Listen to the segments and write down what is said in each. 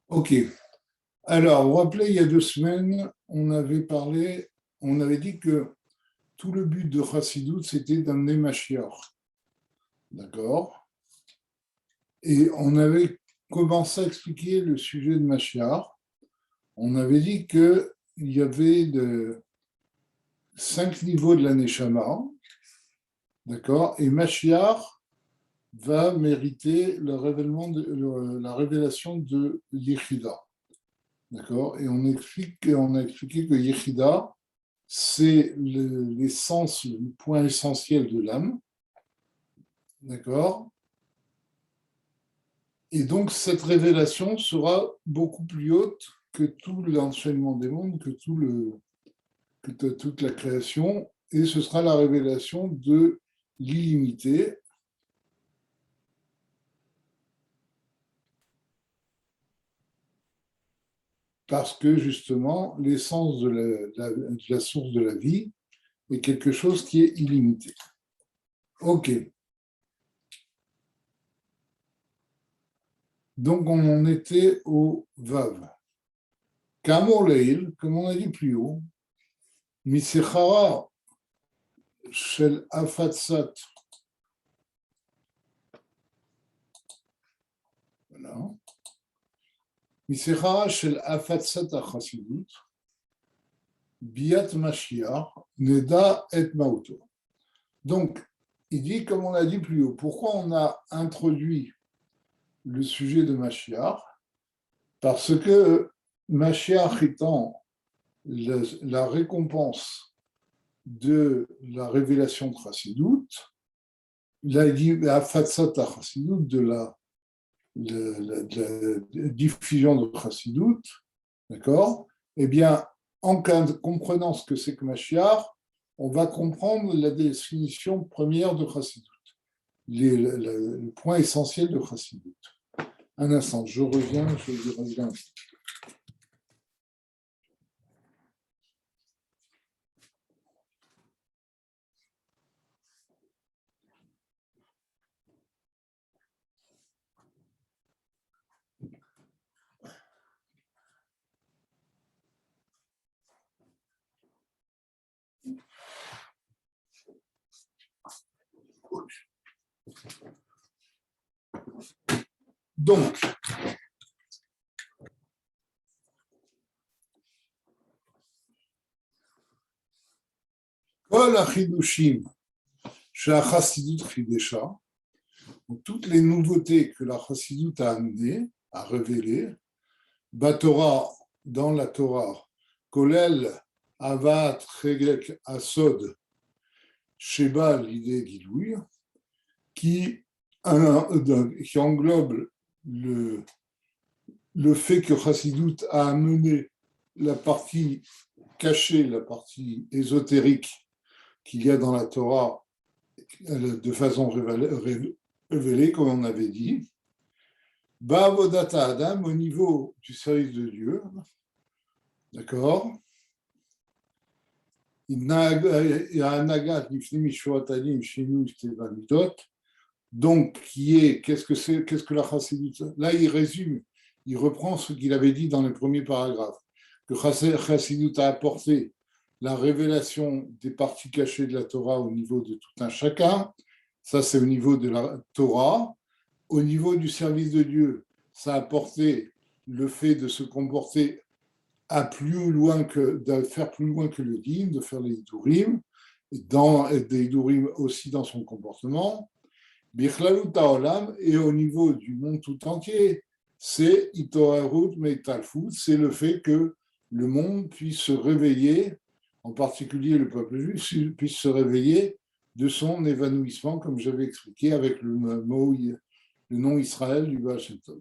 Ok. Alors, vous vous rappelez, il y a 2 semaines, on avait dit que tout le but de Chassidut, c'était d'amener Mashiach. D'accord? Et on avait commencé à expliquer le sujet de Mashiach. On avait dit qu'il y avait 5 niveaux de la Neshama. D'accord? Et Mashiach va mériter la révélation de Yechida. D'accord? Et on a expliqué que Yechida, c'est l'essence, le point essentiel de l'âme. D'accord? Et donc, cette révélation sera beaucoup plus haute que tout l'enchaînement des mondes, que toute la création, et ce sera la révélation de l'illimité, parce que justement, l'essence de la source de la vie est quelque chose qui est illimité. Ok. Donc, on en était au Vav. Kamor Leil, comme on a dit plus haut, Misechara Shel Afatsat. Voilà. Misechara Shel Afatsat HaChassidut, Biat Mashiach, Neda et Mauto. Donc, il dit, comme on l'a dit plus haut, pourquoi on a introduit le sujet de Mashiach? Parce que Mashiach étant la récompense de la révélation de Chassidut, la Fatsat Chassidut, de la diffusion de Chassidut, d'accord? Eh bien, en comprenant ce que c'est que Mashiach, on va comprendre la définition première de Chassidut, le point essentiel de Chassidut. Un instant, je reviens. Donc, Kol HaChidushim Sha'Chassidut Chidesha, toutes les nouveautés que la Chassidut a amenées, a révélées, Batorah, dans la Torah, Kolel Avat Chegek Asod Sheba l'idée Gilouï, qui englobe le fait que Chassidut a amené la partie cachée, la partie ésotérique qu'il y a dans la Torah de façon révélée, comme on avait dit. Ba'avodata Adam, au niveau du service de Dieu, d'accord? Donc, qu'est-ce que la Chassidut? Là, il résume, il reprend ce qu'il avait dit dans le premier paragraphe, que Chassidut a apporté la révélation des parties cachées de la Torah au niveau de tout un chacun. Ça, c'est au niveau de la Torah. Au niveau du service de Dieu, ça a apporté le fait de se comporter de faire plus loin que le din, de faire les hidurim, des hidurim aussi dans son comportement. Bichlalut haolam, et au niveau du monde tout entier, c'est Itoharut Meitalfut, c'est le fait que le monde puisse se réveiller, en particulier le peuple juif, puisse se réveiller de son évanouissement, comme j'avais expliqué avec le nom Israël du Baal Shem Tov.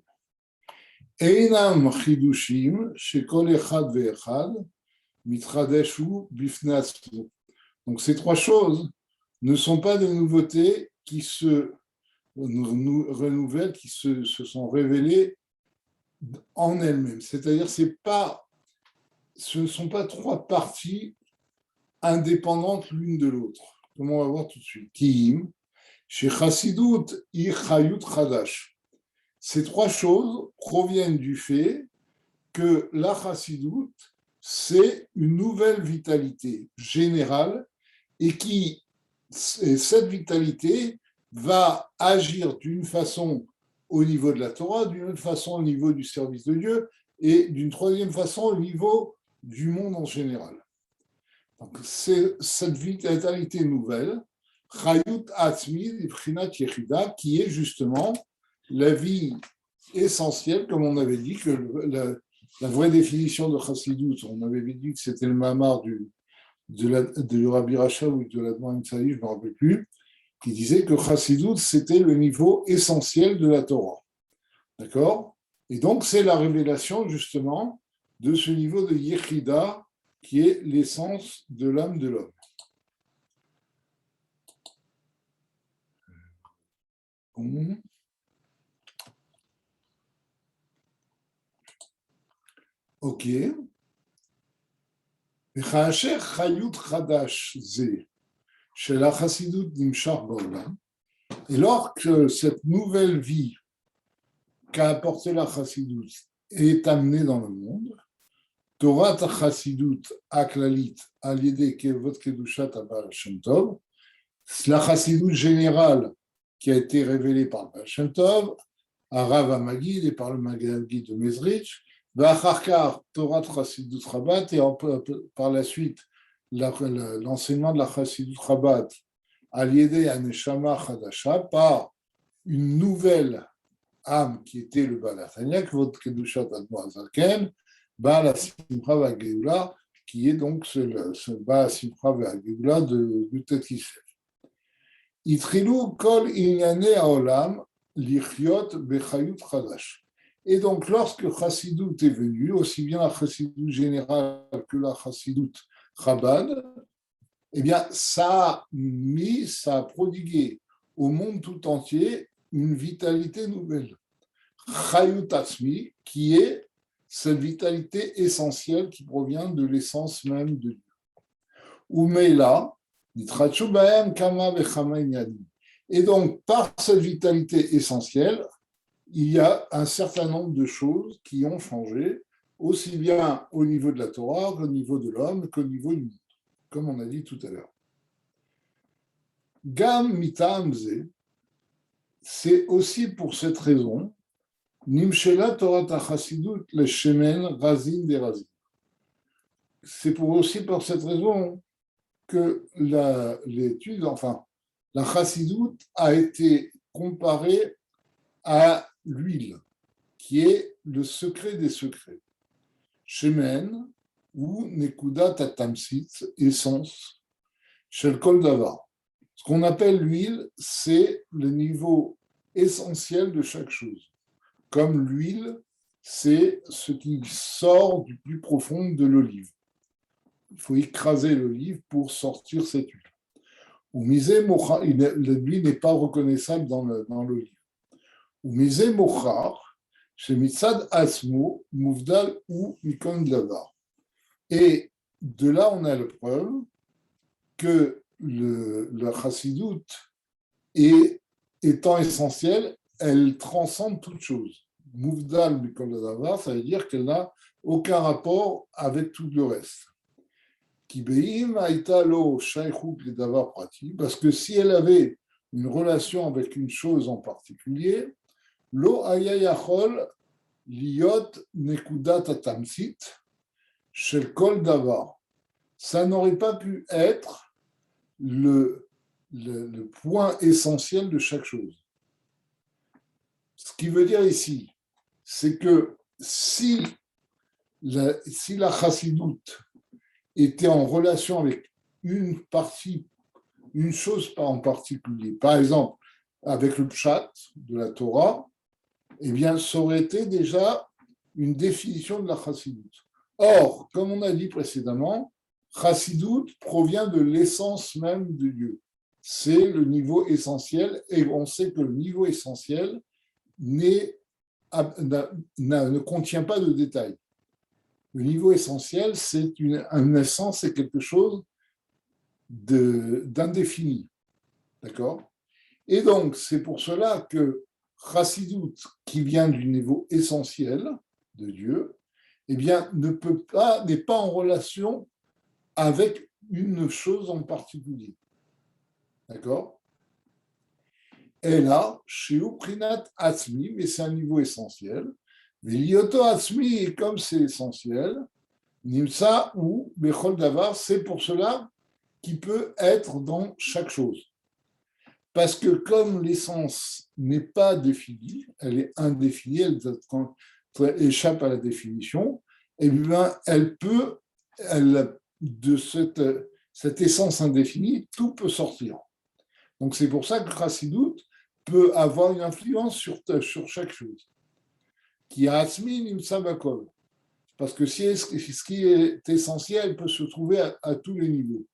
Einam chidushim shekol echad ve'echad mitradeshu bifnei atzmo. Donc ces trois choses ne sont pas des nouveautés qui se renouvellent, qui se sont révélées en elles-mêmes. C'est-à-dire ce ne sont pas trois parties indépendantes l'une de l'autre, comme on va voir tout de suite. Kiim, chez Chassidut, I Chayut Chadash. Ces trois choses proviennent du fait que la chassidoute, c'est une nouvelle vitalité générale et cette vitalité va agir d'une façon au niveau de la Torah, d'une autre façon au niveau du service de Dieu et d'une troisième façon au niveau du monde en général. Donc, c'est cette vitalité nouvelle, Chayut Atzmi, Prinat Yechida, qui est justement la vie essentielle, comme on avait dit, que la vraie définition de Chassidut, on avait dit que c'était le mamar de Rabbi Rachel ou de l'Admon Tzaï, je ne me rappelle plus, qui disait que Chassidut, c'était le niveau essentiel de la Torah. D'accord? Et donc, c'est la révélation, justement, de ce niveau de Yechida, qui est l'essence de l'âme de l'homme. Ok. וכאשר חיות חדש זה של החסידות נמשך בעולם, et lorsque cette nouvelle vie qu'a apporté la chassidut est amenée dans le monde, Torah Chassidut Aklalit al-Yedei Kevot Kedushat Abba Shem Tov, la chassidut générale qui a été révélée par Baal Shem Tov, à Rav Amagid et par le Maggid de Mezrich, V'acharkar Torah Chassidut Chabad, et par la suite l'enseignement de la Chassidut Chabad al-Yedei Aneshama Chadasha, par une nouvelle âme qui était le Baal HaTanya, Kvot Kedushat Admo Azaken, Baal HaSimcha V'Hageula, qui est donc ce Baal HaSimcha V'Hageula du Tet Kislev. Itrilou kol inyane haolam lichyot bechayut chadash. Et donc, lorsque Chassidut est venu, aussi bien la Chassidut générale que la Chassidut Chabad, eh bien, ça a prodigué au monde tout entier une vitalité nouvelle. Chayut Atzmi, qui est cette vitalité essentielle qui provient de l'essence même de Dieu. Umeila, et donc, par cette vitalité essentielle, il y a un certain nombre de choses qui ont changé, aussi bien au niveau de la Torah, qu'au niveau de l'homme, qu'au niveau du monde, comme on a dit tout à l'heure. Gam mitamze, c'est aussi pour cette raison, nimshela Torah Chassidut le shemen razin de razin. C'est aussi pour cette raison que l'étude, la chassidut a été comparée à l'huile, qui est le secret des secrets. Shemen, ou nekudat atamsit, essence, shel kol davar. Ce qu'on appelle l'huile, c'est le niveau essentiel de chaque chose. Comme l'huile, c'est ce qui sort du plus profond de l'olive. Il faut écraser l'olive pour sortir cette huile. L'huile n'est pas reconnaissable dans l'olive. Umise mochar, chez mitzad asmo, mouvdal ou mikon davar. Et de là, on a la preuve que la chassidut, étant essentielle, elle transcende toute chose. Mouvdal mikon davar, ça veut dire qu'elle n'a aucun rapport avec tout le reste. Parce que si elle avait une relation avec une chose en particulier, lo ayayachol liot nekudat atamsit shel kol davar, ça n'aurait pas pu être le point essentiel de chaque chose. Ce qui veut dire ici, c'est que si la chassidut était en relation avec une chose en particulier, par exemple avec le pshat de la Torah, eh bien, ça aurait été déjà une définition de la chassidut. Or, comme on a dit précédemment, chassidut provient de l'essence même de Dieu. C'est le niveau essentiel, et on sait que le niveau essentiel ne contient pas de détails. Le niveau essentiel, c'est une essence, c'est quelque chose d'indéfini. D'accord? Et donc, c'est pour cela que Chassidut, qui vient du niveau essentiel de Dieu, eh bien, n'est pas en relation avec une chose en particulier. D'accord? Et là, chez Uprinat Atzmi, mais c'est un niveau essentiel. Mais l'ioto Atzmi, comme c'est essentiel, Nimsa ou Bechol Davar, c'est pour cela qu'il peut être dans chaque chose. Parce que comme l'essence n'est pas définie, elle est indéfinie, elle échappe à la définition, eh bien, de cette essence indéfinie, tout peut sortir. Donc c'est pour ça que Chassidut peut avoir une influence sur chaque chose. Qui a Atzmi Nimsa Bakol. Parce que ce qui est essentiel peut se trouver à tous les niveaux.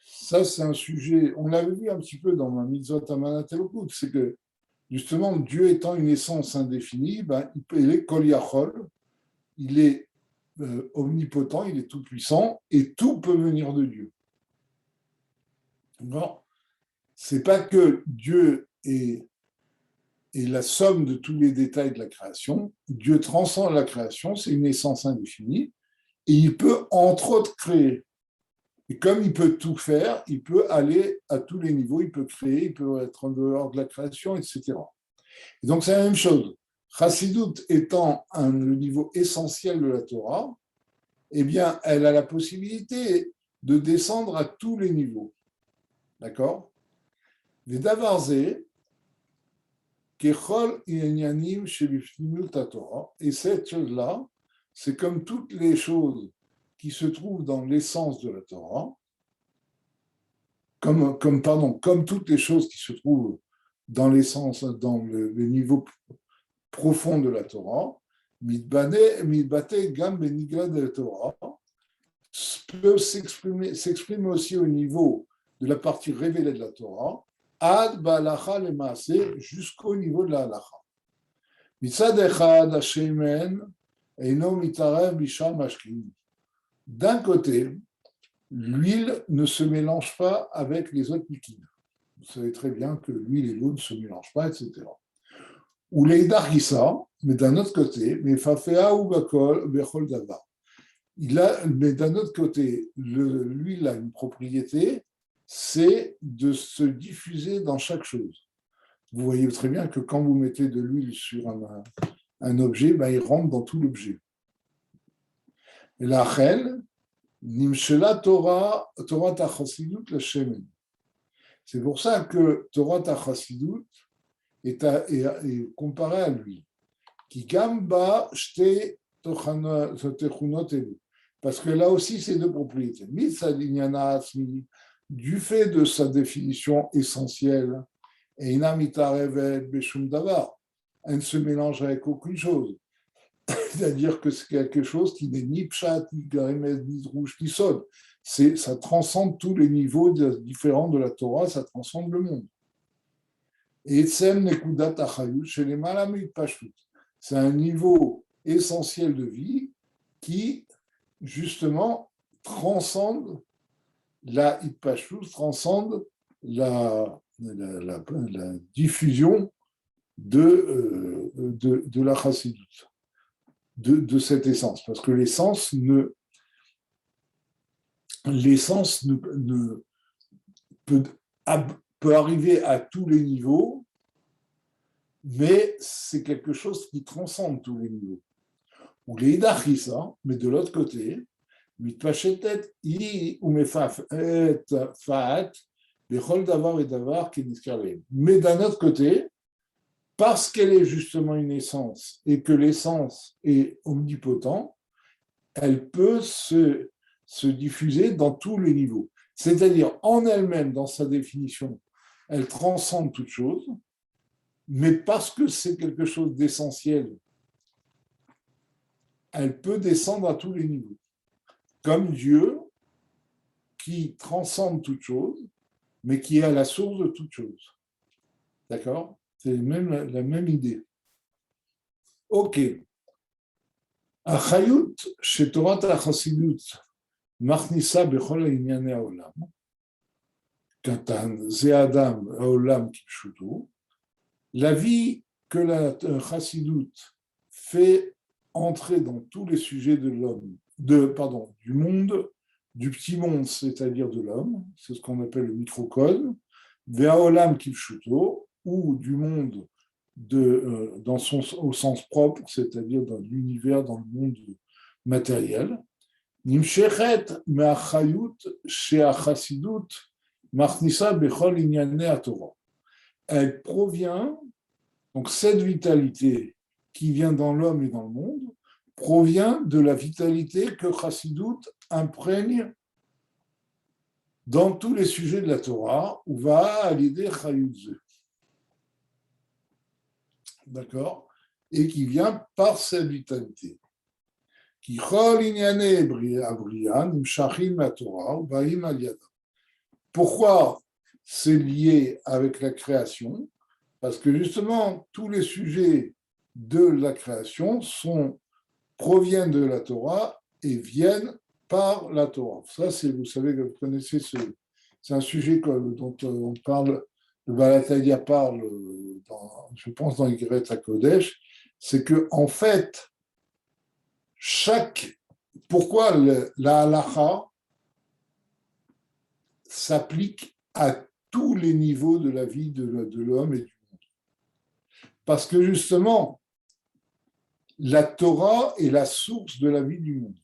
Ça, c'est un sujet, on l'avait vu un petit peu dans ma Mitzvot Amanat Elokut, c'est que justement, Dieu étant une essence indéfinie, il est Kol Yachol, il est omnipotent, il est tout-puissant, et tout peut venir de Dieu. Non, c'est pas que Dieu est la somme de tous les détails de la création. Dieu transcende la création, c'est une essence indéfinie, et il peut, entre autres, créer. Et comme il peut tout faire, il peut aller à tous les niveaux, il peut créer, il peut être en dehors de la création, etc. Et donc c'est la même chose. Chassidut étant le niveau essentiel de la Torah, eh bien, elle a la possibilité de descendre à tous les niveaux. D'accord? Les Davarze, Kechol Inyanim Shebifnimut Torah, et cette chose-là, c'est comme toutes les choses qui se trouvent dans l'essence de la Torah, comme toutes les choses qui se trouvent dans l'essence, dans le niveau profond de la Torah, Midbate Gam Benigra de la Torah, peut s'exprimer aussi au niveau de la partie révélée de la Torah, Ad Balacha le Maaseh, jusqu'au niveau de la Halacha. Mitzad Echad Hashemen Eino Mitarev Bishal Mashkin. D'un côté, l'huile ne se mélange pas avec les autres liquides. Vous savez très bien que l'huile et l'eau ne se mélangent pas, etc. Ou les dargissa, mais d'un autre côté, mais fafea ou bakol bechol davar. Mais d'un autre côté, l'huile a une propriété, c'est de se diffuser dans chaque chose. Vous voyez très bien que quand vous mettez de l'huile sur un objet, il rentre dans tout l'objet. Et la reine, Nimshela Torah Tachasidut la Shemen. C'est pour ça que Torah Tachasidut est comparé à lui. Qui gamba shte techunot elu. Parce que là aussi, c'est deux propriétés. Du fait de sa définition essentielle, elle ne se mélange avec aucune chose. C'est-à-dire que c'est quelque chose qui n'est ni pshat, ni garemed, ni rouge, ni sod. Ça transcende tous les niveaux différents de la Torah, ça transcende le monde. Et Etzem Nekudat Achayut, chez les Malamit Pashut. C'est un niveau essentiel de vie qui, justement, transcende la Hitpashut, transcende la diffusion de la Chassidut, de cette essence. Parce que l'essence peut arriver à tous les niveaux, mais c'est quelque chose qui transcende tous les niveaux. Ou les idachisa, mais de l'autre côté, mitpashetet i umefaf et faat bechol davar et davar keniskaleim. Mais d'un autre côté, parce qu'elle est justement une essence et que l'essence est omnipotent, elle peut se diffuser dans tous les niveaux. C'est-à-dire, en elle-même, dans sa définition, elle transcende toute chose, mais parce que c'est quelque chose d'essentiel, elle peut descendre à tous les niveaux. Comme Dieu, qui transcende toute chose, mais qui est à la source de toute chose. D'accord? C'est la même idée. Ok. Achayut, chez Torah Tachasidut, Machnissa bechol ha'inyanei ha'olam, Katan, Ze Adam, ha'olam kipshuto, la vie que la Chassidut fait entrer dans tous les sujets de l'homme, du monde, du petit monde, c'est-à-dire de l'homme, c'est ce qu'on appelle le microcosme, vers Olam Kipshuto, ou du monde au sens propre, c'est-à-dire dans l'univers, dans le monde matériel. Nimshechet me'achayut she'achassidut machnisa bechol inyanei haTorah. Elle provient, donc cette vitalité qui vient dans l'homme et dans le monde, provient de la vitalité que Chassidut imprègne dans tous les sujets de la Torah, ou va à l'idée Chayutze. D'accord? Et qui vient par cette vitalité. Qui chol inyane abrian, imshachim ma Torah, ou baim al yada. Pourquoi c'est lié avec la création? Parce que justement, tous les sujets de la création proviennent de la Torah et viennent par la Torah. Ça, vous savez, vous connaissez, c'est un sujet dont on parle, le Balataïa parle, je pense, dans Yigret HaKodesh, c'est que en fait, pourquoi la halacha s'applique à tous les niveaux de la vie de l'homme et du monde. Parce que justement, la Torah est la source de la vie du monde.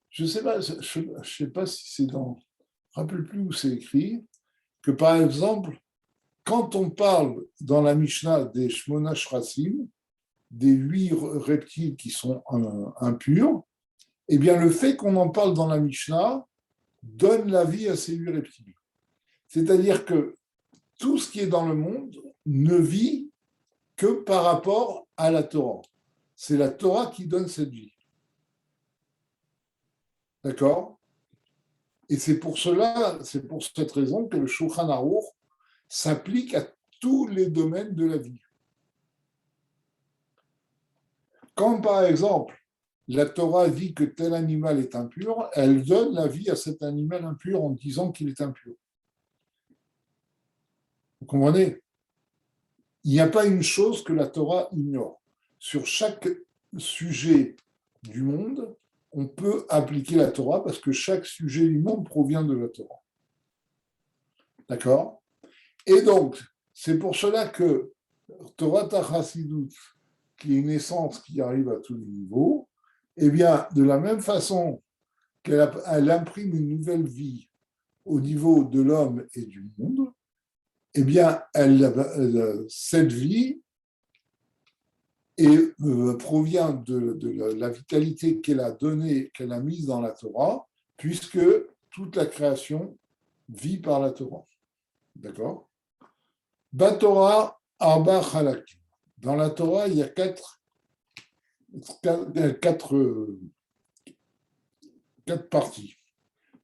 Je ne sais pas si c'est dans... Je ne me rappelle plus où c'est écrit, que par exemple, quand on parle dans la Mishnah des Shmona Shrasim, des 8 reptiles qui sont impurs, eh bien le fait qu'on en parle dans la Mishnah donne la vie à ces 8 reptiles. C'est-à-dire que tout ce qui est dans le monde ne vit que par rapport à la Torah. C'est la Torah qui donne cette vie. D'accord? Et c'est pour cette raison que le Shulchan Aruch s'applique à tous les domaines de la vie. Quand, par exemple, la Torah dit que tel animal est impur, elle donne la vie à cet animal impur en disant qu'il est impur. Vous comprenez? Il n'y a pas une chose que la Torah ignore. Sur chaque sujet du monde, on peut appliquer la Torah parce que chaque sujet du monde provient de la Torah. D'accord? Et donc, c'est pour cela que Torah Chassidut, qui est une essence qui arrive à tous les niveaux, eh bien, de la même façon qu'elle imprime une nouvelle vie au niveau de l'homme et du monde, eh bien, cette vie provient de la vitalité qu'elle a donnée, qu'elle a mise dans la Torah, puisque toute la création vit par la Torah. D'accord? Batorah Arba Chalakim. Dans la Torah, il y a quatre parties.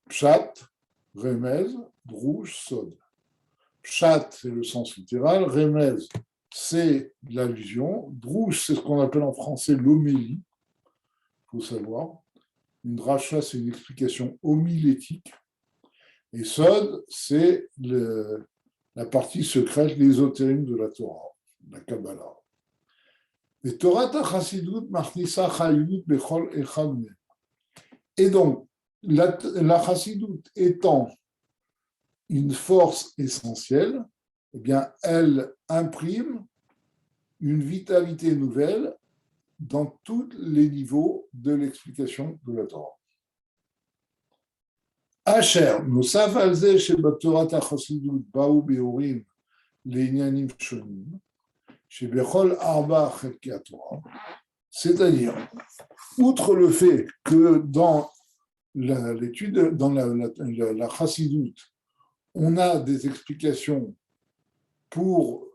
Pshat, Remez, Drouche, Sod. Pshat, c'est le sens littéral. Remez, c'est l'allusion. Drouche, c'est ce qu'on appelle en français l'homélie. Il faut savoir. Une dracha, c'est une explication homilétique. Et Sod, c'est la partie secrète, l'ésotérisme de la Torah, la Kabbalah. Et Torah Chassidut Machnisa Chayut Bechol Echad Mem. Et donc, la Chassidut étant une force essentielle, eh bien, elle imprime une vitalité nouvelle dans tous les niveaux de l'explication de la Torah. Asher, Nosaf Alze Shebatorah Chassidut Baou Beorim Leinyanim Shonim, Shebechol Arba Chelkei Torah, c'est-à-dire, outre le fait que dans l'étude, dans la Chassidut, on a des explications pour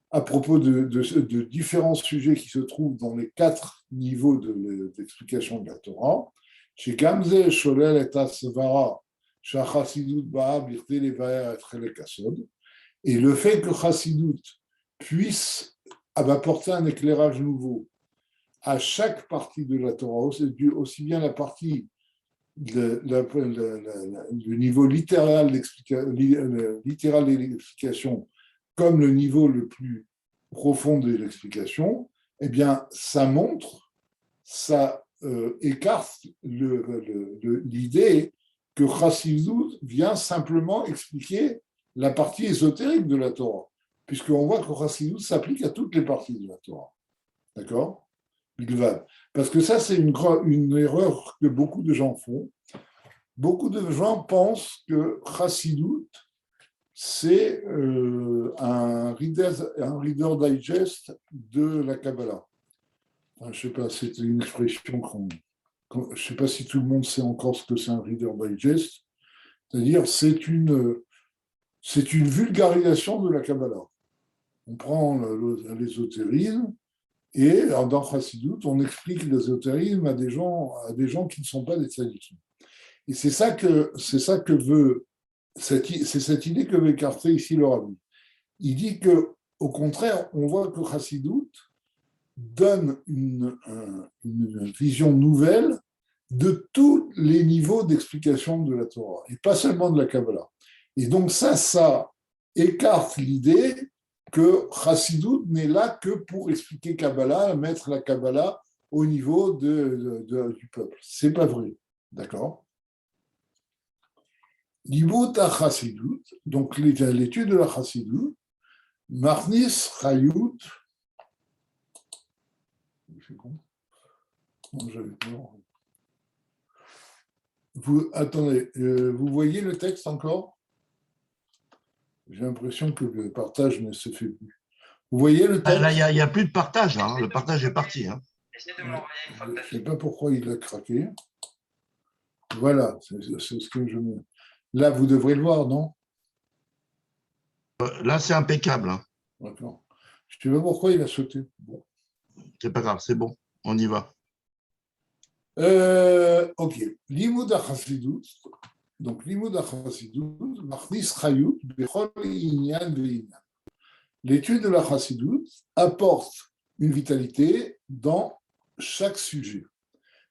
à propos de différents sujets qui se trouvent dans les 4 niveaux d'explication de la Torah. Chez Gamze, Sholel et Asvara, Shachassidut Ba'a Birte Levaya et Chelek Asod. Et le fait que Chassidut puisse apporter un éclairage nouveau à chaque partie de la Torah, aussi bien la partie le niveau littéral de l'explication comme le niveau le plus profonde de l'explication, eh bien, ça montre, ça écarte l'idée que Chassidut vient simplement expliquer la partie ésotérique de la Torah, puisqu'on voit que Chassidut s'applique à toutes les parties de la Torah. D'accord? Bilvad. Parce que ça, c'est une erreur que beaucoup de gens font. Beaucoup de gens pensent que Chassidut, c'est un reader digest de la Kabbalah. Enfin, je ne sais pas, c'est une expression je ne sais pas si tout le monde sait encore ce que c'est un Reader Digest, c'est-à-dire c'est une vulgarisation de la Kabbalah. On prend l'ésotérisme et dans Chassidut, on explique l'ésotérisme à des gens qui ne sont pas des tzadikim. Et c'est ça que veut, c'est cette idée que veut écarter ici le Rabbi. Il dit que, au contraire, on voit que Chassidut donne une vision nouvelle de tous les niveaux d'explication de la Torah, et pas seulement de la Kabbalah. Et donc ça écarte l'idée que Chassidut n'est là que pour expliquer Kabbalah, mettre la Kabbalah au niveau du peuple. C'est pas vrai, d'accord? L'ibut à Chassidut, donc l'étude de la Chassidut, Marnis Chayut, attendez, vous voyez le texte encore? J'ai l'impression que le partage ne se fait plus. Vous voyez le texte? Là, il n'y a plus de partage. Hein. Le partage est parti. Hein. Je ne sais pas pourquoi il a craqué. Voilà, c'est ce que je me... Là, vous devrez le voir, non? Là, c'est impeccable. Hein. D'accord. Je ne sais pas pourquoi il a sauté. Bon. C'est pas grave, c'est bon. On y va. Ok. Limud HaChassidut. Donc, Limud HaChassidut, Machnis Chayut, Bechol Inyan Ve'inyan. L'étude de la Chassidut apporte une vitalité dans chaque sujet.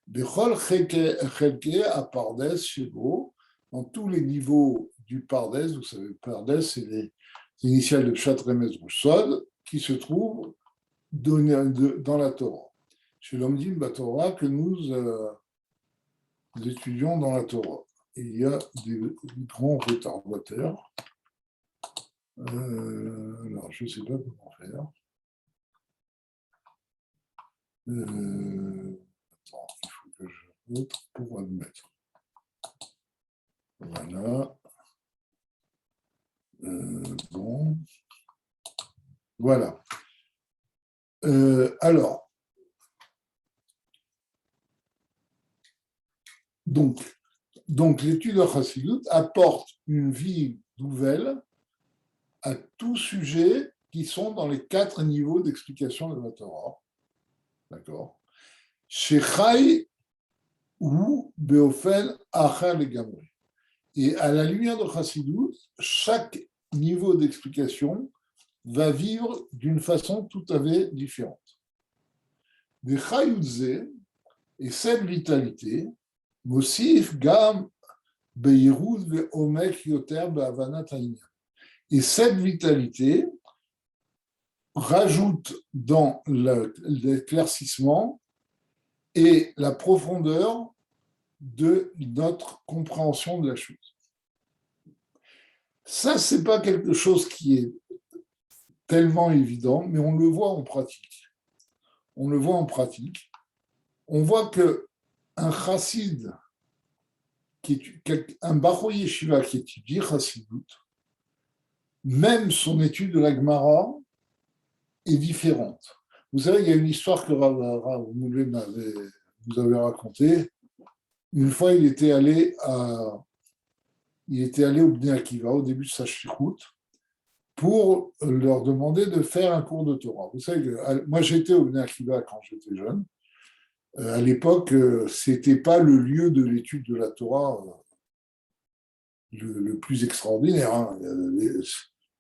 Bechol Chelke à Pardes, Shebo, dans tous les niveaux du Pardes, vous savez, Pardes, c'est les initiales de Pshat Remez Sod, qui se trouvent dans la Torah. Chez l'Omdim Torah que nous étudions dans la Torah. Et il y a des grands retardataires. Alors, je ne sais pas comment faire. Attends, il faut que je montre pour admettre. Voilà. Bon. Voilà. Alors, donc l'étude de Chassidut apporte une vie nouvelle à tout sujet qui sont dans les 4 niveaux d'explication de la Torah. D'accord? Shechai ou Beofen Achar Legamri. Et à la lumière de Chassidut, chaque niveau d'explication va vivre d'une façon tout à fait différente. Des Chayutze, et cette vitalité, Mosif Gam Beirud Ve'omek Yoter Be'avanat Ha'inyan. Et cette vitalité rajoute dans l'éclaircissement et la profondeur de notre compréhension de la chose. Ça, ce n'est pas quelque chose qui est tellement évident, mais on le voit en pratique. On le voit en pratique. On voit qu'un chassid, un Bachor Yeshiva qui étudie Chassidut, même son étude de la Gemara est différente. Vous savez, il y a une histoire que Rav Moulay vous avez racontée. Une fois, il était allé au Bnei Akiva, au début de sa shlichut, pour leur demander de faire un cours de Torah. Vous savez, moi j'étais au Bnei Akiva quand j'étais jeune. À l'époque, ce n'était pas le lieu de l'étude de la Torah le plus extraordinaire. Hein.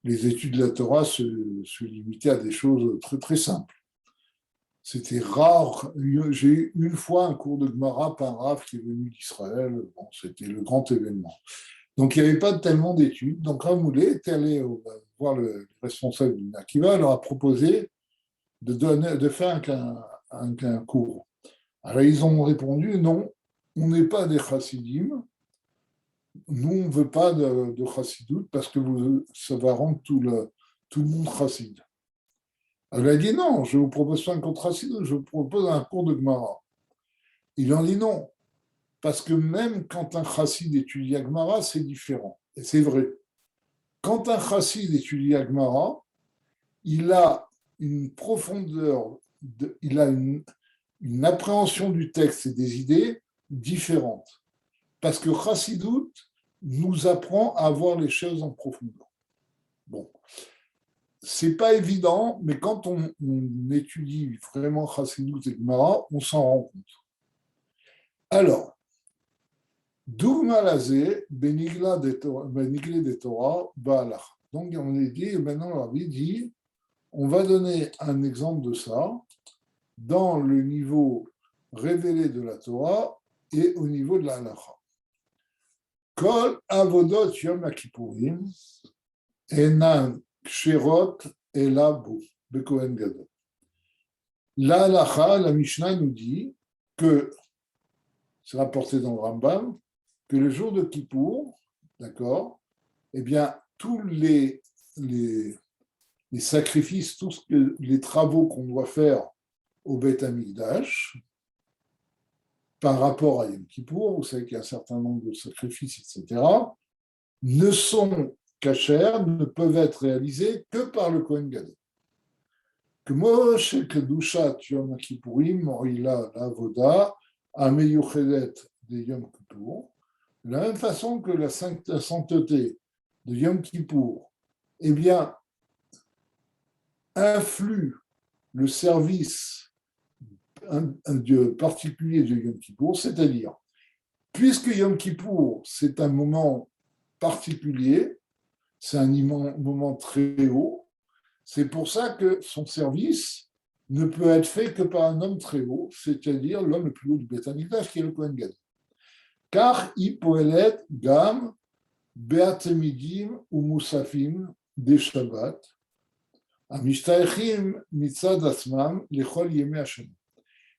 Les études de la Torah se limitaient à des choses très, très simples. C'était rare. J'ai eu une fois un cours de Gemara par un rav qui est venu d'Israël. Bon, c'était le grand événement. Donc, il n'y avait pas tellement d'études. Donc, Rav Moulay était allé voir le responsable du Akiva, leur a proposé de faire un cours. Alors, ils ont répondu, non, on n'est pas des chassidim, nous, on ne veut pas de chassidoute parce que ça va rendre tout le monde chassid. Elle a dit, non, je ne vous propose pas un cours de chassidoute, je vous propose un cours de Gemara. Il en dit non, parce que même quand un chassid étudie la Gemara, c'est différent. Et c'est vrai. Quand un chassid étudie la Gemara, il a une profondeur, il a une appréhension du texte et des idées différentes. Parce que Chassidut nous apprend à voir les choses en profondeur. Bon, c'est pas évident, mais quand on étudie vraiment Chassidut et Gemara, on s'en rend compte. Alors, Dougma Lazé, Benigle de Torah, Baalach. Donc, on est dit, maintenant, la Rabbi dit, on va donner un exemple de ça dans le niveau révélé de la Torah et au niveau de la halacha. Kol avodot yom kippourim enan ksherot elabu bekohen gadol. La halacha, la Mishnah nous dit que, c'est rapporté dans le Rambam, que le jour de Kippour, d'accord, eh bien, tous les sacrifices, tous les travaux qu'on doit faire au Beth Amikdash, par rapport à Yom Kippour, vous savez qu'il y a un certain nombre de sacrifices, etc., ne sont cachers, ne peuvent être réalisés que par le Kohen Gadol. Que Moshe Kedushat Yom Kippourim, Morila Lavoda, Ameyuchedet de Yom Kippour, de la même façon que la sainteté de Yom Kippour, eh bien, influe le service un dieu particulier de Yom Kippour, c'est-à-dire, puisque Yom Kippour, c'est un moment particulier, c'est un moment très haut, c'est pour ça que son service ne peut être fait que par un homme très haut, c'est-à-dire l'homme le plus haut du Beth Amikdash, qui est le Kohen Gadol. Car il poelet gam beatemidim ou musafim des Shabbat, amishtaechim mitzad asmam lechol yemei Hashem.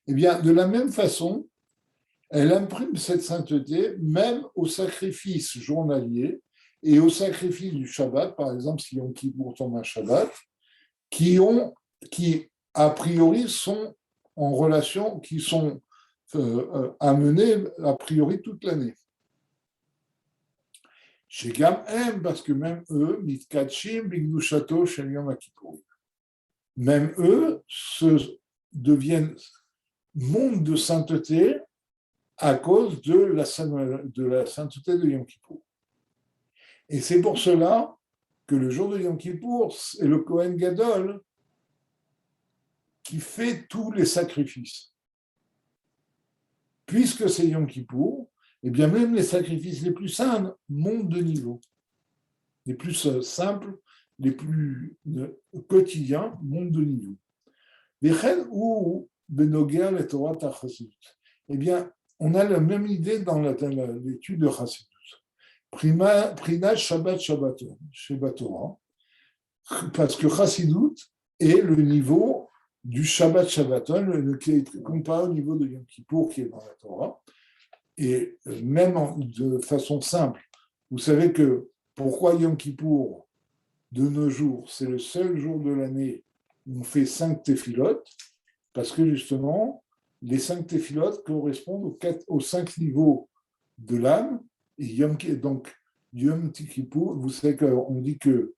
Eh bien, de la même façon, elle imprime cette sainteté même au sacrifice journalier et au sacrifice du Shabbat, par exemple, si Yom Kippour tombe un Shabbat, qui, a priori, sont en relation, qui sont amenés, a priori, toute l'année. Chez Gam M, parce que même eux, Mitkatchim, Bigdushato, Shel Yom Kippour, même eux deviennent monde de sainteté à cause de la sainteté de Yom Kippour. Et c'est pour cela que le jour de Yom Kippour, c'est le Kohen Gadol qui fait tous les sacrifices. Puisque c'est Yom Kippour, eh bien même les sacrifices les plus simples montent de niveau. Les plus simples, les plus quotidiens montent de niveau. Ou Benogea le Torah Chassidut. Eh bien, on a la même idée dans l'étude de Chassidut. Prina Shabbat Shabbaton, parce que Chassidut est le niveau du Shabbat Shabbaton, qui est comparé au niveau de Yom Kippour qui est dans la Torah. Et même de façon simple, vous savez que pourquoi Yom Kippour, de nos jours, c'est le seul jour de l'année où on fait 5 téphilotes, parce que justement, les 5 téphilotes correspondent aux 5 niveaux de l'âme. Et Yom Kippour, vous savez qu'on dit que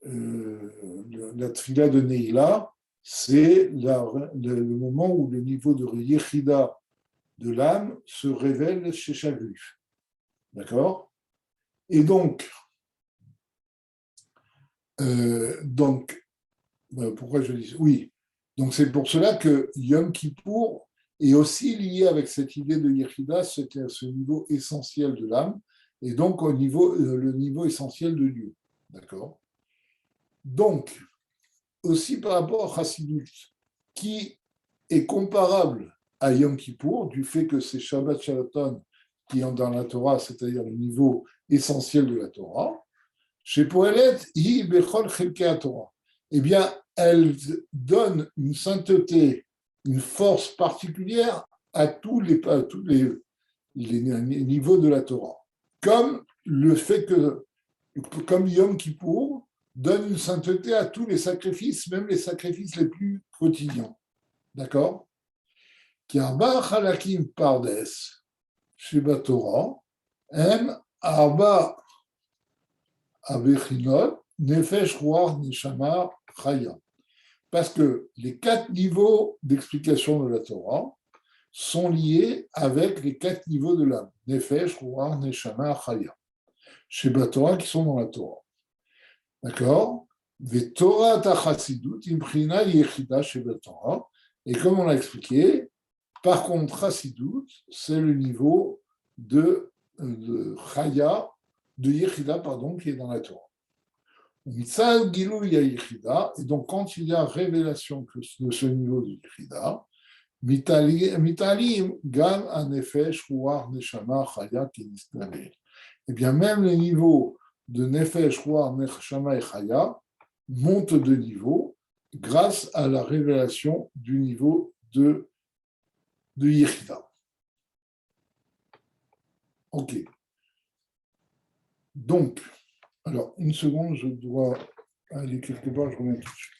la tefila de Neila, c'est le moment où le niveau de Yechida de l'âme se révèle chez chaque juif. D'accord ? Et donc, pourquoi je dis oui. Donc c'est pour cela que Yom Kippour est aussi lié avec cette idée de Yechida, c'était à ce niveau essentiel de l'âme, et donc le niveau essentiel de Dieu. D'accord ? Donc, aussi par rapport à Chassidut, qui est comparable à Yom Kippour, du fait que c'est Shabbat Shabbaton qui est dans la Torah, c'est-à-dire le niveau essentiel de la Torah, chez Poelet, Hi Bechol Chelkei Torah. Eh bien, elle donne une sainteté, une force particulière à tous les niveaux de la Torah. Comme le fait que, comme Yom Kippour donne une sainteté à tous les sacrifices, même les sacrifices les plus quotidiens. D'accord? Qui arba halakim pardes, sheba Torah, em arba avechinot, nefesh ruach neshama chaya. Parce que les 4 niveaux d'explication de la Torah sont liés avec les 4 niveaux de l'âme, nefesh, ruach, neshama, chaya, chez Torah qui sont dans la Torah. D'accord? Ve Torah tachasidut imprina yechida chez Torah. Et comme on l'a expliqué, par contre, Chassidut, c'est le niveau de chaya, de yechida, pardon, qui est dans la Torah. Mitzal Gilou Yechida, et donc quand il y a révélation de ce niveau de Yechida, Mitalim Gam Anefesh Ruach Neshama Chaya Kinisnale. Et bien même les niveaux de Nefesh Ruach Neshama et Chaya montent de niveau grâce à la révélation du niveau de Yechida. Ok. Donc, alors, une seconde, je dois aller quelque part, je reviens tout de suite.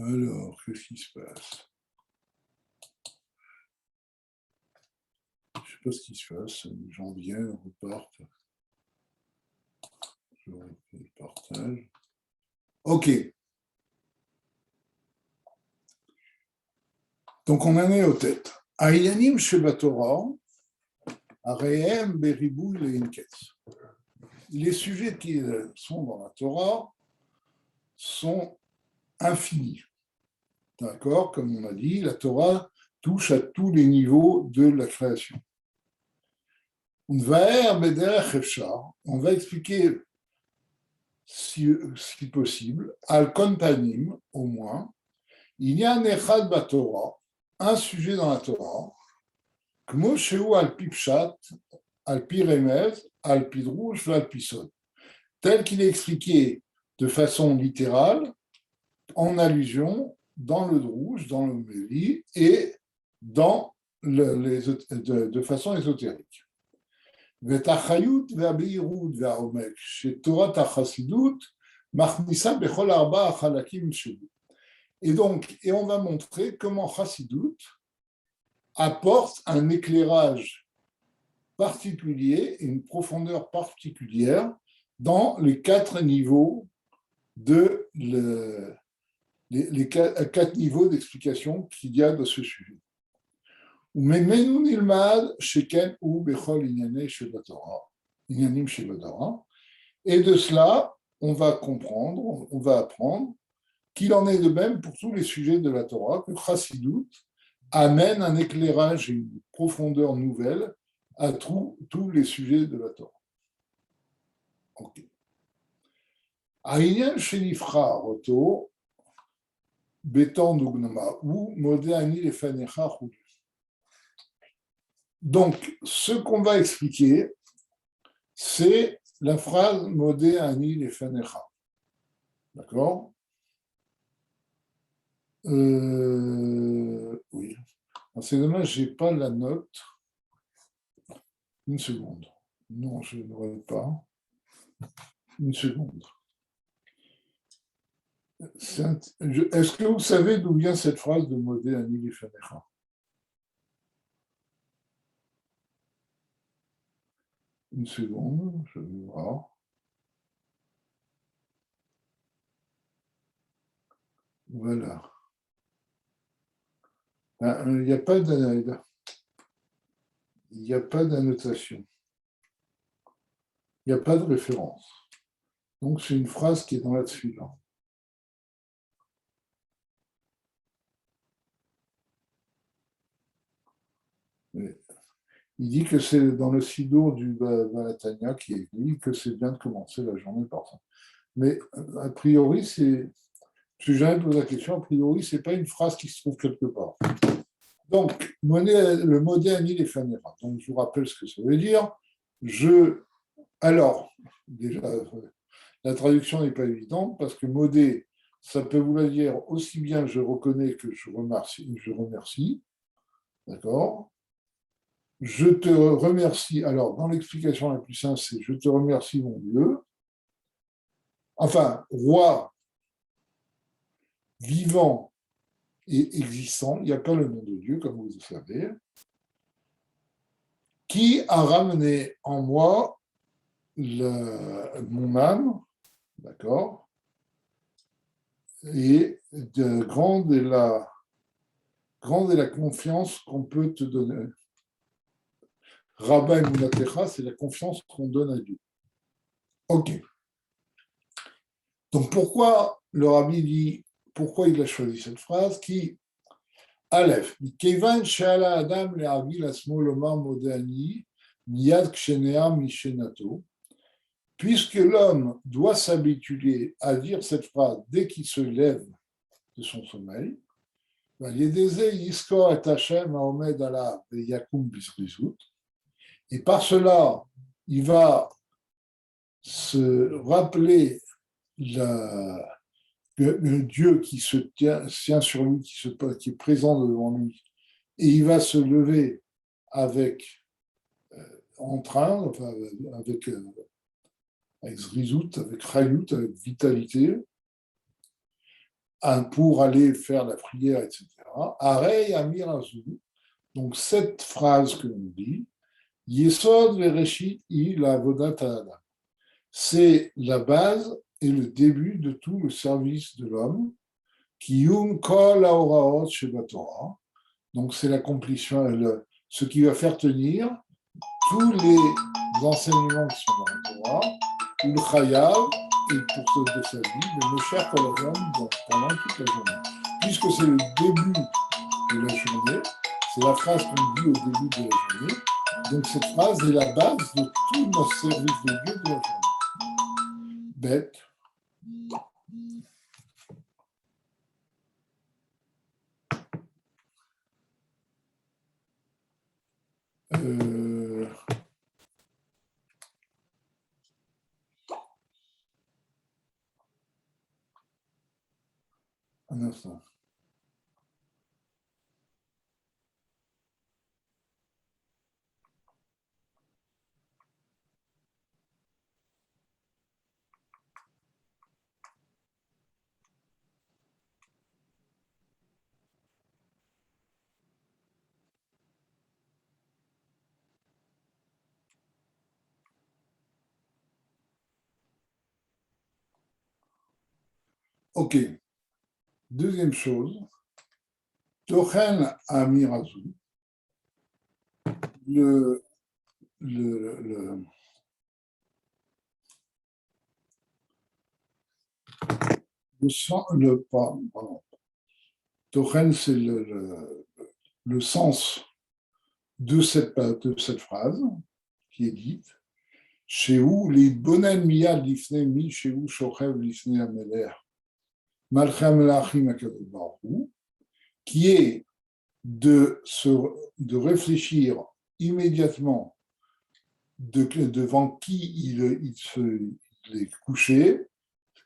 Alors, qu'est-ce qui se passe? Je ne sais pas ce qui se passe. Les gens viennent, repartent. Je refais le partage. OK. Donc, on en est aux têtes. Aïyanim Sheba Torah, Arehem Beribou Leinketz. Les sujets qui sont dans la Torah sont infinis. D'accord? Comme on a dit, la Torah touche à tous les niveaux de la création. On va expliquer, si possible, Al-Kontanim, au moins, il y a un Echad Batorah, un sujet dans la Torah, Kmo Sheu Al-Pipshat, Al-Piremez, Al-Pidrouj, Al-Pisod, tel qu'il est expliqué de façon littérale, en allusion dans le Drouj, dans le Méli, et de façon ésotérique. והתחיות והבהירות והעומק שתורת החסידות מכניסה בכל 4 החלקים שלו. Et on va montrer comment Chassidut apporte un éclairage particulier et une profondeur particulière dans les 4 niveaux les 4 niveaux d'explication qu'il y a de ce sujet. וממנו נלמד שכן הוא בכל ענייני שבתורה, עניינים שבתורה, et de cela, on va apprendre qu'il en est de même pour tous les sujets de la Torah, que Chassidut amène un éclairage et une profondeur nouvelle à tous les sujets de la Torah. Ok. העניין שנבחר אותו בתור דוגמה הוא מודה אני לפניך חודש. Donc, ce qu'on va expliquer, c'est la phrase modé ani lefanecha. D'accord? Oui. Alors, c'est dommage, je n'ai pas la note. Une seconde. Non, je ne l'aurai pas. Une seconde. Est-ce que vous savez d'où vient cette phrase de modé ani lefanecha? Une seconde, je vais voir. Voilà. Il n'y a pas d'annotation. Il n'y a pas de référence. Donc, c'est une phrase qui est dans la Tfila. Il dit que c'est dans le Sidour du Balatania qui est dit que c'est bien de commencer la journée par ça. Mais a priori, je n'ai jamais posé la question, a priori, ce n'est pas une phrase qui se trouve quelque part. Donc, le modé Ani les Fanera. Donc, je vous rappelle ce que ça veut dire. Alors, déjà, la traduction n'est pas évidente parce que modé, ça peut vouloir dire aussi bien je reconnais que je remercie. D'accord? Je te remercie. Alors, dans l'explication la plus simple, c'est je te remercie, mon Dieu. Enfin, roi vivant et existant, il n'y a pas le nom de Dieu, comme vous le savez, qui a ramené en moi mon âme, d'accord, et grande est la confiance qu'on peut te donner. Rabba et Munatecha, c'est la confiance qu'on donne à Dieu. Ok. Donc pourquoi le rabbi dit, pourquoi il a choisi cette phrase qui, Aleph, Kevan Shala Adam le Agil Asmo Lomar Modani, Miyad Kshenea Mishenato, puisque l'homme doit s'habituer à dire cette phrase dès qu'il se lève de son sommeil, et par cela, il va se rappeler le Dieu qui se tient sur lui, qui est présent devant lui, et il va se lever avec entrain, enfin, avec zrizout, avec chayut, avec vitalité, pour aller faire la prière, etc. Arei Amir Azou. Donc, cette phrase que l'on dit, Yesod Vereshit il avodat Adam, c'est la base et le début de tout le service de l'homme, Kiyum Kol Haoraot Sheba Torah. Donc, c'est l'accomplissement, ce qui va faire tenir tous les enseignements qui sont dans la Torah, ou le Chayav, et pour cause de sa vie, de Mosher Kolavon pendant toute la journée. Puisque c'est le début de la journée, c'est la phrase qu'on dit au début de la journée, donc cette phrase est la base de tout notre service de Dieu de la journée. Bête. Un instant. Ok. Deuxième chose, Tochen Amirazou, le pardon. Tochen, c'est le sens de cette phrase qui est dite. Chez où les bonen miyad lifnei mi, chez où shochev lifnei ameler, malchei amelachim akadosh baruch hu, qui est de réfléchir immédiatement devant qui il est couché,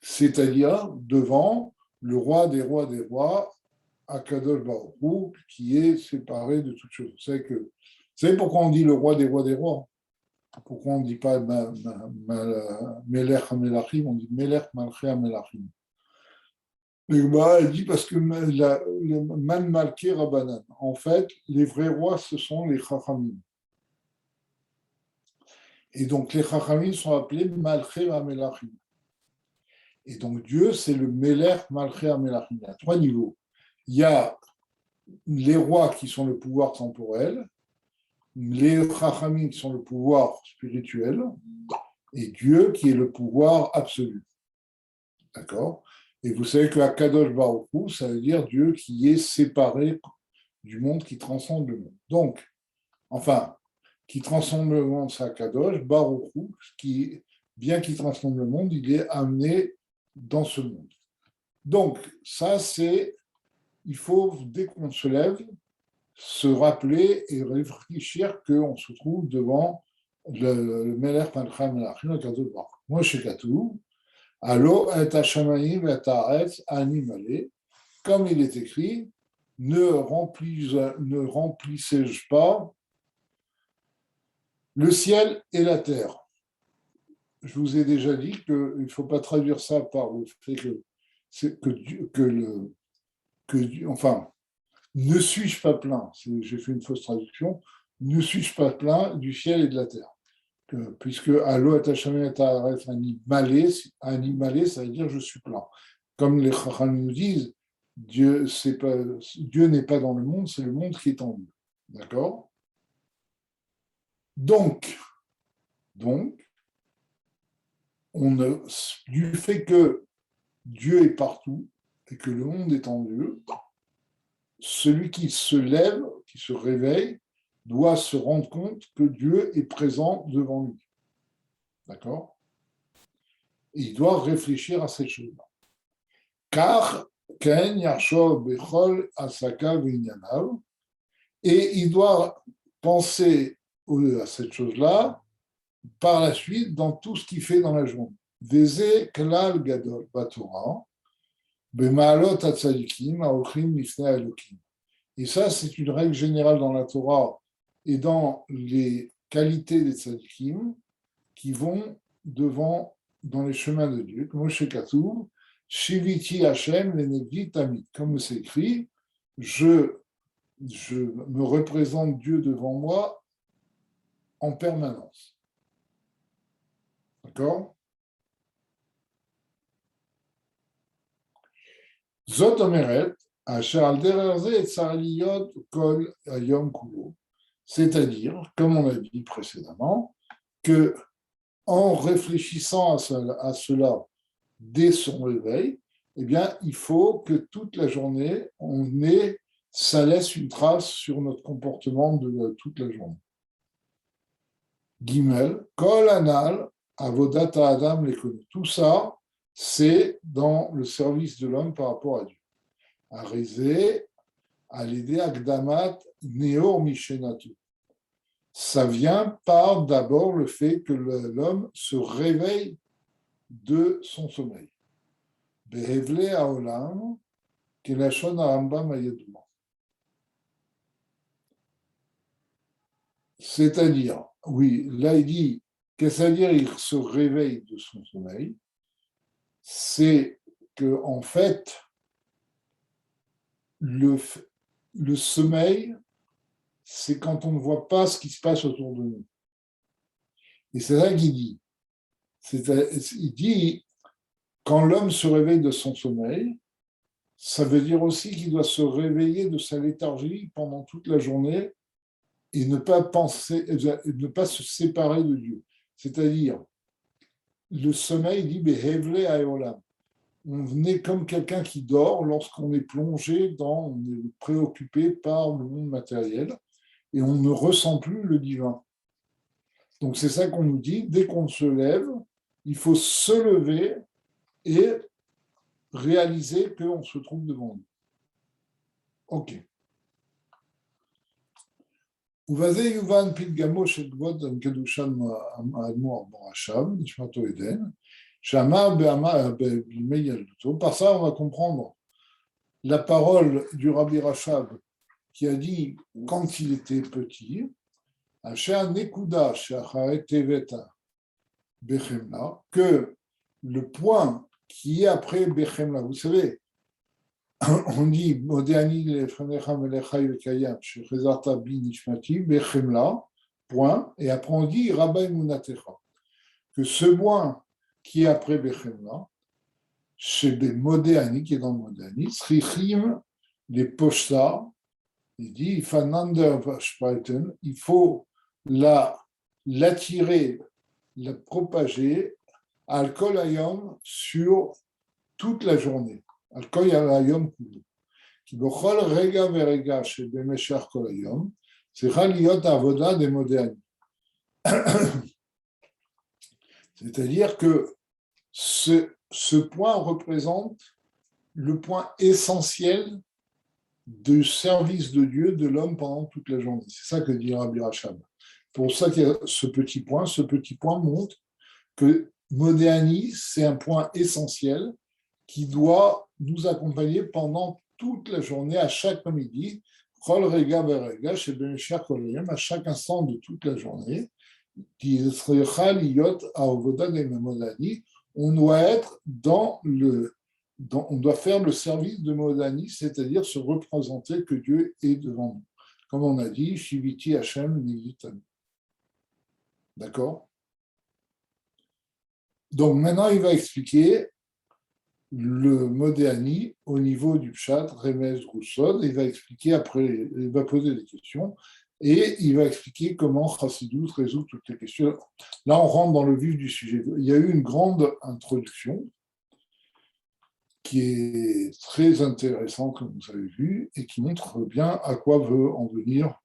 c'est-à-dire devant le roi des rois, Akadosh Baruch Hu, qui est séparé de toute chose. Vous savez pourquoi on dit le roi des rois? Pourquoi on ne dit pas Melech HaMelachim, on dit Melech Malchei HaMelachim. Le Gemara dit parce que le Man Malkei Rabbanan, en fait, les vrais rois, ce sont les Chachamim. Et donc, les Chachamim sont appelés Malchei HaMelachim. Et donc, Dieu, c'est le Melech Malchei HaMelachim. Il y a 3 niveaux. Il y a les rois qui sont le pouvoir temporel, les Chachamim qui sont le pouvoir spirituel, et Dieu qui est le pouvoir absolu. D'accord? Et vous savez que Akadosh Baruch Hu, ça veut dire Dieu qui est séparé du monde, qui transcende le monde. Donc, qui transcende le monde, c'est Akadosh Baruch Hu, qui, bien qu'il transcende le monde, il est amené dans ce monde. Donc, ça, il faut, dès qu'on se lève, se rappeler et réfléchir qu'on se trouve devant le Melech Malchei HaMelachim, le Kadosh Baruch Hu. Moshe Katuv, Allo et Hashamayim et Haaretz ani malé, comme il est écrit, ne remplissais-je pas le ciel et la terre. Je vous ai déjà dit qu'il ne faut pas traduire ça par le fait ne suis-je pas plein, j'ai fait une fausse traduction, ne suis-je pas plein du ciel et de la terre. Puisque Allo et Hashamayim et Haaretz ani malé, ça veut dire je suis plein. Comme les Chachamim nous disent, Dieu n'est pas dans le monde, c'est le monde qui est en Dieu. D'accord? Donc, du fait que Dieu est partout et que le monde est en Dieu, celui qui se lève, qui se réveille, doit se rendre compte que Dieu est présent devant lui. D'accord? Et il doit réfléchir à cette chose-là. Car, Ken Yachov Bechol Asaka Vinyanav, et il doit penser à cette chose-là par la suite dans tout ce qu'il fait dans la journée. Veze Klal Gadol Batora, Bemalot Atzadikim, Aochim Lifnei Elokim. Et ça, c'est une règle générale dans la Torah et dans les qualités des tzadikim qui vont dans les chemins de Dieu. Comme Moshe Katuv, Shiviti Hashem Lenegdi Tamid. Comme c'est écrit, je me représente Dieu devant moi en permanence. D'accord? Zot Omeret, Asher al dererze et Tsarliyot Kol Ayom Kulo. C'est-à-dire, comme on a dit précédemment, que en réfléchissant à cela dès son réveil, eh bien, il faut que toute la journée, ça laisse une trace sur notre comportement de toute la journée. Gimel, Kol Anal, Avodat Adam Lekonu. Tout ça, c'est dans le service de l'homme par rapport à Dieu. Arizé, à l'idée Akdamat Neor Mishenatu. Ça vient par d'abord le fait que l'homme se réveille de son sommeil. Behevle Haolam, Kelashon Arambam Ayeduma. C'est-à-dire, oui, là il dit, qu'est-ce à dire il se réveille de son sommeil? C'est que, en fait, le sommeil, c'est quand on ne voit pas ce qui se passe autour de nous. Et c'est ça qu'il dit. Il dit, quand l'homme se réveille de son sommeil, ça veut dire aussi qu'il doit se réveiller de sa léthargie pendant toute la journée et ne pas se séparer de Dieu. C'est-à-dire, le sommeil dit Behevle Haolam. on est comme quelqu'un qui dort lorsqu'on est plongé on est préoccupé par le monde matériel et on ne ressent plus le divin. Donc c'est ça qu'on nous dit, dès qu'on se lève, il faut se lever et réaliser qu'on se trouve devant nous. Ok. ובזה יובן פתגמו של כבוד קדושת האדמו"ר ברש"ב, נשמתו עדן, שאמר בימי ילדותו. Par ça, on va comprendre la parole du Rabbi Rachab qui a dit quand il était petit, Asher Nekuda Sheacharet Teveta Bechemla, que le point qui est après Bechemla, vous savez, on dit Modéani lefrenecha melecha yekayam shechezarta bi nishmati bechemla, point, et après on dit Rabbi Munatecha, que ce point qui est après Bechemla, chez Modéani, qui est dans le Modéani, Srichim, les poshta, il dit Fanander Spalten, il faut l'attirer, la propager, al-kol hayom, sur toute la journée. Al-kol hayom kulu. Ki bechol rega verega shebemeshach kol hayom, צריכה להיות העבודה דמודעני. C'est-à-dire que ce point représente le point essentiel du service de Dieu de l'homme pendant toute la journée. C'est ça que dit Rabbi Rachab. Pour ça qu'il y a ce petit point montre que Modéani, c'est un point essentiel qui doit nous accompagner pendant toute la journée, à chaque midi, à chaque instant de toute la journée. On doit être on doit faire le service de Modani, c'est-à-dire se représenter que Dieu est devant nous. Comme on a dit, Shiviti Hashem Nigitanu. D'accord? Donc maintenant, il va expliquer le Modéani au niveau du Pshat, Remez Roussod. Il va expliquer après, il va poser des questions et il va expliquer comment Chassidut résout toutes les questions. Là, on rentre dans le vif du sujet. Il y a eu une grande introduction qui est très intéressante, comme vous avez vu, et qui montre bien à quoi veut en venir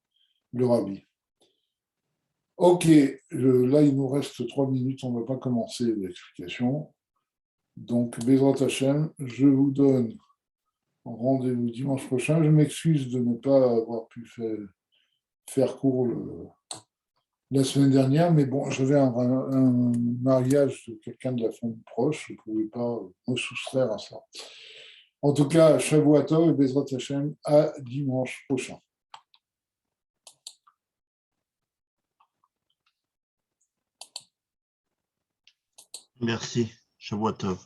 le rabbi. Ok, là, il nous reste 3 minutes, on ne va pas commencer l'explication. Donc, Bezrat Hashem, je vous donne rendez-vous dimanche prochain. Je m'excuse de ne pas avoir pu faire court la semaine dernière, mais bon, j'avais un mariage de quelqu'un de la famille proche, je ne pouvais pas me soustraire à ça. En tout cas, Shavua Tov et Bezrat Hashem, à dimanche prochain. Merci. Shavua Tov.